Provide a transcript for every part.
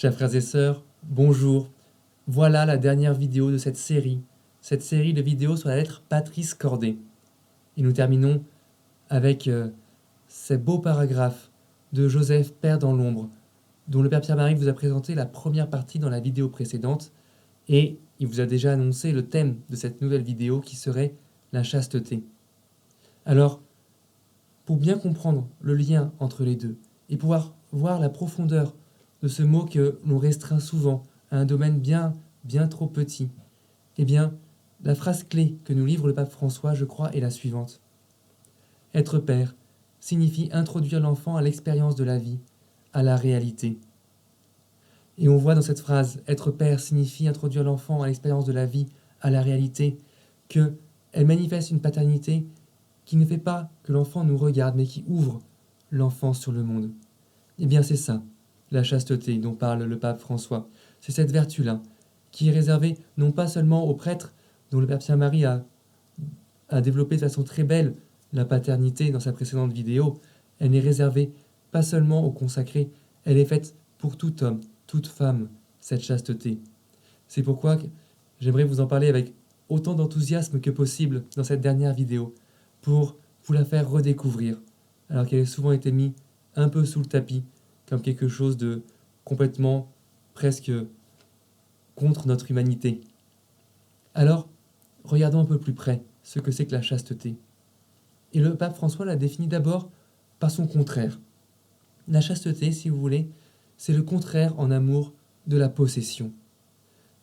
Chers frères et sœurs, bonjour. Voilà la dernière vidéo de cette série de vidéos sur la lettre Patrice Corday. Et nous terminons avec ces beaux paragraphes de Joseph, Père dans l'ombre, dont le Père Pierre-Marie vous a présenté la première partie dans la vidéo précédente, et il vous a déjà annoncé le thème de cette nouvelle vidéo qui serait la chasteté. Alors, pour bien comprendre le lien entre les deux, et pouvoir voir la profondeur de ce mot que l'on restreint souvent à un domaine bien trop petit, eh bien, la phrase clé que nous livre le pape François, je crois, est la suivante. Être père signifie introduire l'enfant à l'expérience de la vie, à la réalité. Et on voit dans cette phrase, être père signifie introduire l'enfant à l'expérience de la vie, à la réalité, qu'elle manifeste une paternité qui ne fait pas que l'enfant nous regarde, mais qui ouvre l'enfant sur le monde. Eh bien, c'est ça, la chasteté dont parle le pape François. C'est cette vertu-là, qui est réservée non pas seulement aux prêtres, dont le Père Pierre-Marie a développé de façon très belle la paternité dans sa précédente vidéo. Elle n'est réservée pas seulement aux consacrés, elle est faite pour tout homme, toute femme, cette chasteté. C'est pourquoi j'aimerais vous en parler avec autant d'enthousiasme que possible dans cette dernière vidéo, pour vous la faire redécouvrir, alors qu'elle a souvent été mise un peu sous le tapis, comme quelque chose de complètement, presque, contre notre humanité. Alors, regardons un peu plus près ce que c'est que la chasteté. Et le pape François l'a définit d'abord par son contraire. La chasteté, si vous voulez, c'est le contraire en amour de la possession.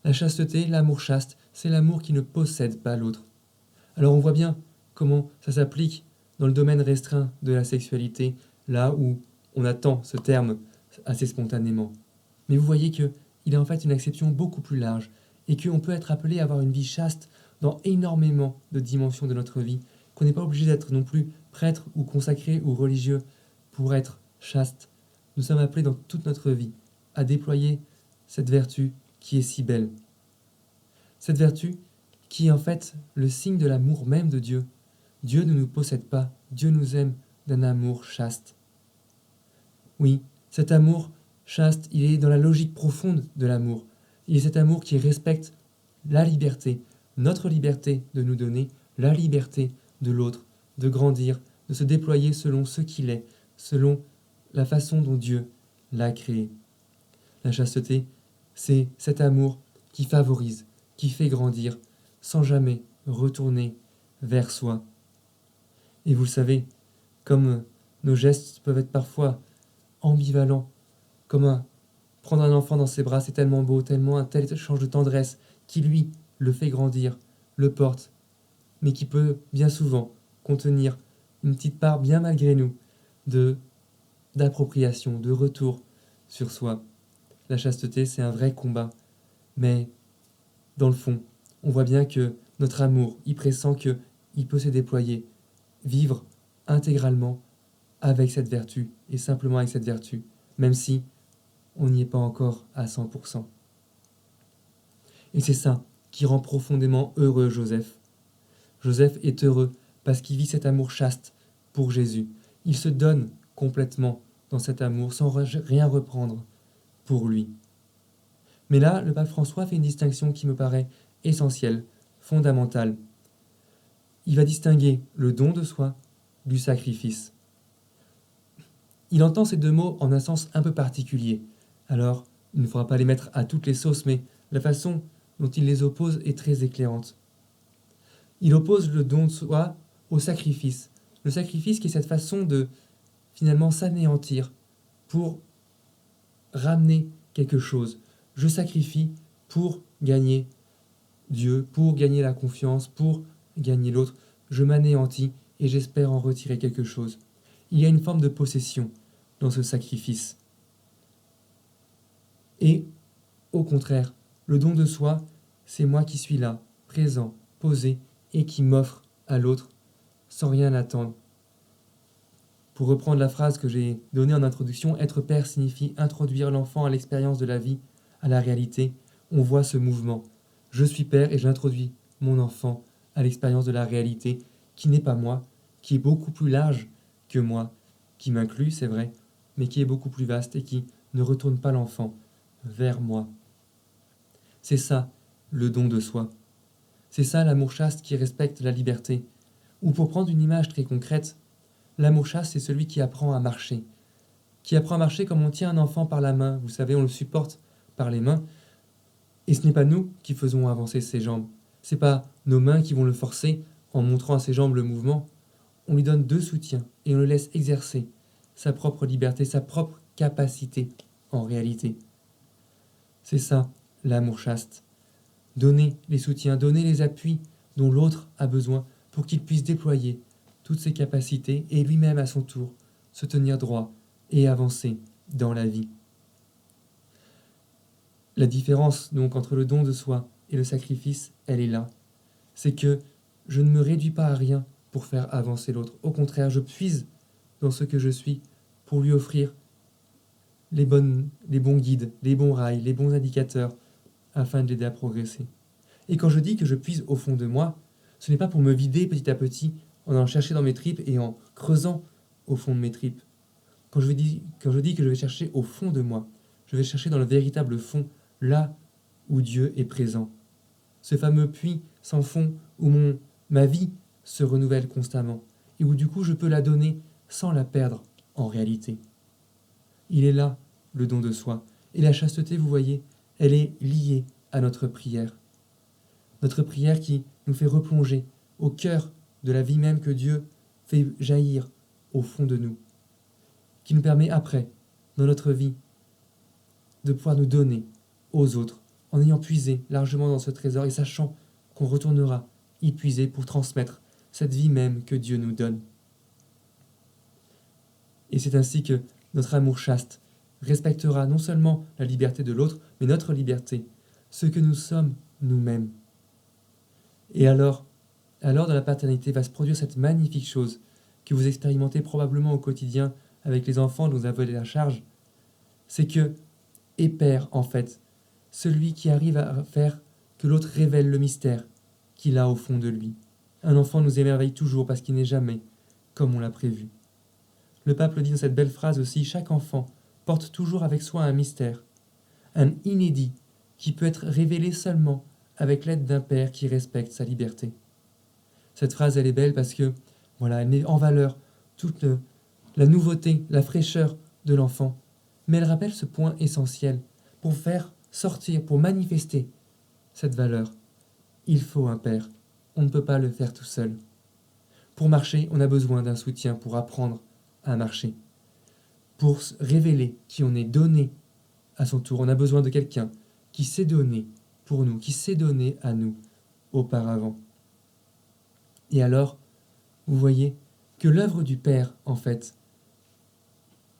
La chasteté, l'amour chaste, c'est l'amour qui ne possède pas l'autre. Alors on voit bien comment ça s'applique dans le domaine restreint de la sexualité, là où on attend ce terme assez spontanément. Mais vous voyez qu'il est en fait une acception beaucoup plus large, et qu'on peut être appelé à avoir une vie chaste dans énormément de dimensions de notre vie, qu'on n'est pas obligé d'être non plus prêtre ou consacré ou religieux pour être chaste. Nous sommes appelés dans toute notre vie à déployer cette vertu qui est si belle. Cette vertu qui est en fait le signe de l'amour même de Dieu. Dieu ne nous possède pas, Dieu nous aime d'un amour chaste. Oui, cet amour chaste, il est dans la logique profonde de l'amour. Il est cet amour qui respecte la liberté, notre liberté de nous donner, la liberté de l'autre, de grandir, de se déployer selon ce qu'il est, selon la façon dont Dieu l'a créé. La chasteté, c'est cet amour qui favorise, qui fait grandir, sans jamais retourner vers soi. Et vous le savez, comme nos gestes peuvent être parfois ambivalents, comme prendre un enfant dans ses bras, c'est tellement beau, tellement un tel échange de tendresse qui, lui, le fait grandir, le porte, mais qui peut bien souvent contenir une petite part, bien malgré nous, d'appropriation, de retour sur soi. La chasteté, c'est un vrai combat, mais dans le fond, on voit bien que notre amour, il pressent qu'il peut se déployer, vivre intégralement avec cette vertu, et simplement avec cette vertu, même si on n'y est pas encore à 100%. Et c'est ça qui rend profondément heureux Joseph. Joseph est heureux parce qu'il vit cet amour chaste pour Jésus. Il se donne complètement dans cet amour sans rien reprendre pour lui. Mais là, le pape François fait une distinction qui me paraît essentielle, fondamentale. Il va distinguer le don de soi du sacrifice. Il entend ces deux mots en un sens un peu particulier. Alors, il ne faudra pas les mettre à toutes les sauces, mais la façon dont il les oppose est très éclairante. Il oppose le don de soi au sacrifice. Le sacrifice qui est cette façon de finalement s'anéantir pour ramener quelque chose. Je sacrifie pour gagner Dieu, pour gagner la confiance, pour gagner l'autre. Je m'anéantis et j'espère en retirer quelque chose. Il y a une forme de possession dans ce sacrifice. Et, au contraire, le don de soi, c'est moi qui suis là, présent, posé, et qui m'offre à l'autre sans rien attendre. Pour reprendre la phrase que j'ai donnée en introduction, être père signifie introduire l'enfant à l'expérience de la vie, à la réalité. On voit ce mouvement. Je suis père et j'introduis mon enfant à l'expérience de la réalité, qui n'est pas moi, qui est beaucoup plus large que moi, qui m'inclut, c'est vrai, mais qui est beaucoup plus vaste et qui ne retourne pas l'enfant vers moi. C'est ça, le don de soi. C'est ça l'amour chaste qui respecte la liberté. Ou pour prendre une image très concrète, l'amour chaste, c'est celui qui apprend à marcher. Qui apprend à marcher comme on tient un enfant par la main. Vous savez, on le supporte par les mains. Et ce n'est pas nous qui faisons avancer ses jambes. Ce n'est pas nos mains qui vont le forcer en montrant à ses jambes le mouvement. On lui donne deux soutiens et on le laisse exercer sa propre liberté, sa propre capacité en réalité. C'est ça, l'amour chaste. Donner les soutiens, donner les appuis dont l'autre a besoin pour qu'il puisse déployer toutes ses capacités et lui-même à son tour se tenir droit et avancer dans la vie. La différence donc entre le don de soi et le sacrifice, elle est là. C'est que je ne me réduis pas à rien pour faire avancer l'autre. Au contraire, je puise dans ce que je suis pour lui offrir les bons guides, les bons rails, les bons indicateurs afin de l'aider à progresser. Et quand je dis que je puise au fond de moi, ce n'est pas pour me vider petit à petit en allant chercher dans mes tripes et en creusant au fond de mes tripes. Quand je dis que je vais chercher au fond de moi, je vais chercher dans le véritable fond, là où Dieu est présent. Ce fameux puits sans fond où ma vie se renouvelle constamment et où du coup je peux la donner sans la perdre en réalité. Il est là, le don de soi. Et la chasteté, vous voyez, elle est liée à notre prière. Notre prière qui nous fait replonger au cœur de la vie même que Dieu fait jaillir au fond de nous, qui nous permet après, dans notre vie, de pouvoir nous donner aux autres, en ayant puisé largement dans ce trésor et sachant qu'on retournera y puiser pour transmettre cette vie même que Dieu nous donne. Et c'est ainsi que notre amour chaste respectera non seulement la liberté de l'autre, mais notre liberté, ce que nous sommes nous-mêmes. Et alors dans la paternité va se produire cette magnifique chose que vous expérimentez probablement au quotidien avec les enfants dont vous avez la charge, c'est que est père en fait, celui qui arrive à faire que l'autre révèle le mystère qu'il a au fond de lui. Un enfant nous émerveille toujours parce qu'il n'est jamais comme on l'a prévu. Le pape le dit dans cette belle phrase aussi, chaque enfant porte toujours avec soi un mystère, un inédit qui peut être révélé seulement avec l'aide d'un père qui respecte sa liberté. Cette phrase, elle est belle parce que, voilà, elle met en valeur toute la nouveauté, la fraîcheur de l'enfant. Mais elle rappelle ce point essentiel pour faire sortir, pour manifester cette valeur. Il faut un père. On ne peut pas le faire tout seul. Pour marcher, on a besoin d'un soutien pour apprendre à marcher. Pour se révéler qui on est donné à son tour, on a besoin de quelqu'un qui s'est donné pour nous, qui s'est donné à nous auparavant. Et alors, vous voyez que l'œuvre du Père, en fait,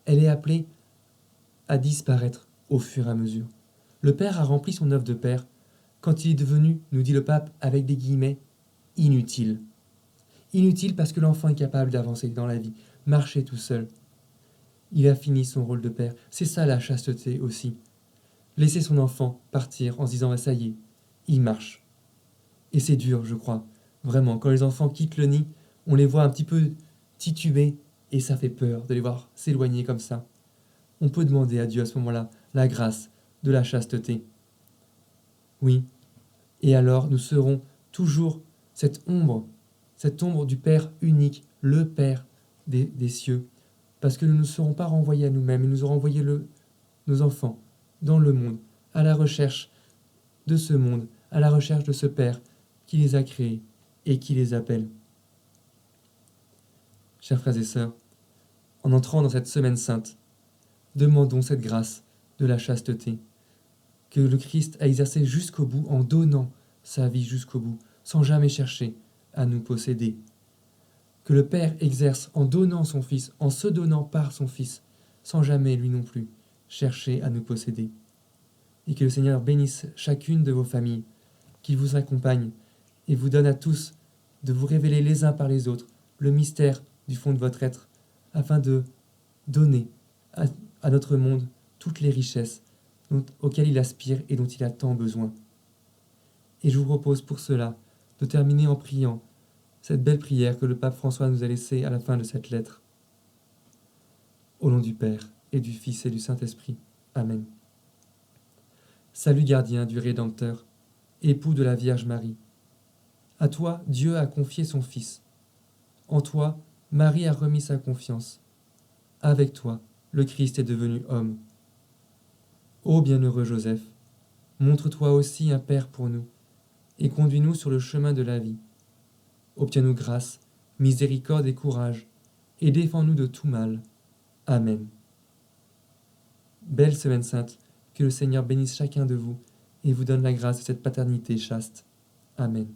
elle est appelée à disparaître au fur et à mesure. Le Père a rempli son œuvre de Père quand il est devenu, nous dit le pape avec des guillemets, inutile. Inutile parce que l'enfant est capable d'avancer dans la vie, marcher tout seul. Il a fini son rôle de père. C'est ça la chasteté aussi. Laisser son enfant partir en se disant ça y est, il marche. Et c'est dur, je crois. Vraiment, quand les enfants quittent le nid, on les voit un petit peu tituber et ça fait peur de les voir s'éloigner comme ça. On peut demander à Dieu à ce moment-là la grâce de la chasteté. Oui. Et alors nous serons toujours cette ombre du Père unique, le Père des cieux, parce que nous ne serons pas renvoyés à nous-mêmes, et nous aurons envoyé nos enfants dans le monde, à la recherche de ce monde, à la recherche de ce Père qui les a créés et qui les appelle. Chers frères et sœurs, en entrant dans cette semaine sainte, demandons cette grâce de la chasteté, que le Christ a exercé jusqu'au bout en donnant sa vie jusqu'au bout, sans jamais chercher à nous posséder. Que le Père exerce en donnant son Fils, en se donnant par son Fils, sans jamais, lui non plus, chercher à nous posséder. Et que le Seigneur bénisse chacune de vos familles, qu'il vous accompagne et vous donne à tous de vous révéler les uns par les autres le mystère du fond de votre être, afin de donner à notre monde toutes les richesses auxquelles il aspire et dont il a tant besoin. Et je vous propose pour cela de terminer en priant cette belle prière que le pape François nous a laissée à la fin de cette lettre. Au nom du Père, et du Fils et du Saint-Esprit. Amen. Salut gardien du Rédempteur, époux de la Vierge Marie. À toi, Dieu a confié son Fils. En toi, Marie a remis sa confiance. Avec toi, le Christ est devenu homme. Ô bienheureux Joseph, montre-toi aussi un Père pour nous, et conduis-nous sur le chemin de la vie. Obtiens-nous grâce, miséricorde et courage, et défends-nous de tout mal. Amen. Belle Semaine Sainte, que le Seigneur bénisse chacun de vous, et vous donne la grâce de cette paternité chaste. Amen.